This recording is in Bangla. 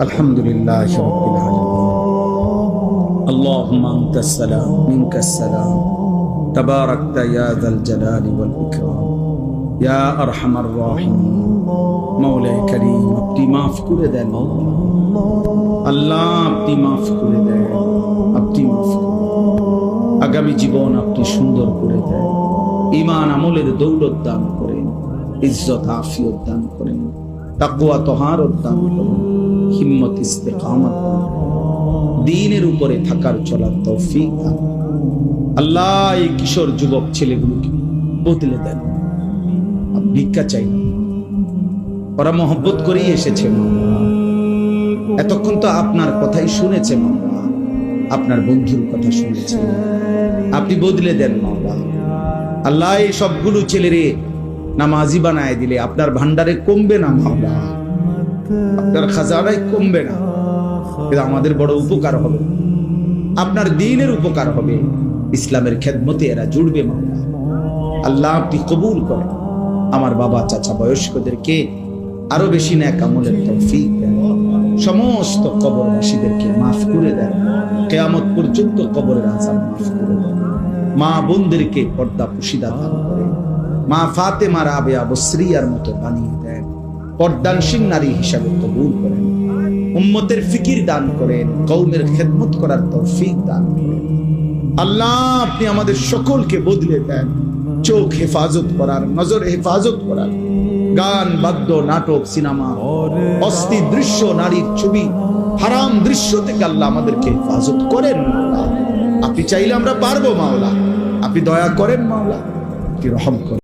আলহামদুলিল্লাহি রাব্বিল আলামিন। আল্লাহুম্মা আনতাস সালাম মিনকাস সালাম তাবারাকতা ইয়া যাল জালালি ওয়াল ইকরাম ইয়া আরহামার রাহিমিন। মাওলায়ে কারীম, আপনি মাফ করে দেন আল্লাহ, আপনি মাফ করে দেন, আপনি মাফ করে দেন। আগামী জীবন আপনি সুন্দর করে দেন, ঈমান আমলের দৌলত দান করেন, ইজ্জত আফিয়ত দান করেন, তাকওয়া তহারত দান করেন, হিম্মত ইস্তেকামত দান করেন, দ্বীনের উপরে থাকার চলার তৌফিক দান করেন। আল্লাহ, এই কিশোর যুবক ছেলেগুলোকে বদলে দেন। ভিক্ষা চাই না, ওরা মহব্বত করেই এসেছে মাওলা। এতক্ষণ তো আপনার কথাই শুনেছে মাওলা, আপনার বন্ধুর কথা শুনেছে। আপনি বদলে দেন মাওলা। আল্লাহ, এই সবগুলো ছেলেরে নামাজি বানায় দিলে আপনার ভান্ডারে কমবে না মাওলা, আপনার খাজানায় কমবে না, কিন্তু আমাদের বড় উপকার হবে, আপনার দ্বীনের উপকার হবে, ইসলামের খেদমতে এরা জুড়বে মাওলা। আল্লাহ, আপনি কবুল করেন। আমার বাবা চাচা বয়স্কদেরকে আরো বেশি নেক আমলের তৌফিক দেন। সমস্ত কবরবাসীদেরকে মাফ করে দেন, কিয়ামত পর্যন্ত কবরের আযাব মাফ করে দেন। মা বোনদেরকে পর্দা পুশিদা দান করেন। মা ফাতেমা রাবেয়া বসরিয়ার মতো বানিয়ে দেন, পর্দানশীল নারী হিসাবে কবুল করেন। উম্মতের ফিকির দান করেন, কওমের খেদমত করার তৌফিক দান করেন। আল্লাহ, আপনি আমাদের সকলকে বদলে দেন, চোখ হেফাজত করার, নজর হেফাজত করার, গান বাদ্য নাটক সিনেমা অস্থির দৃশ্য নারীর ছবি হারাম দৃশ্য থেকে আল্লাহ আমাদেরকে হেফাজত করেন মাওলা। আপনি চাইলে আমরা পারবো মাওলা, আপনি দয়া করেন মাওলা, আপনি রহম করেন।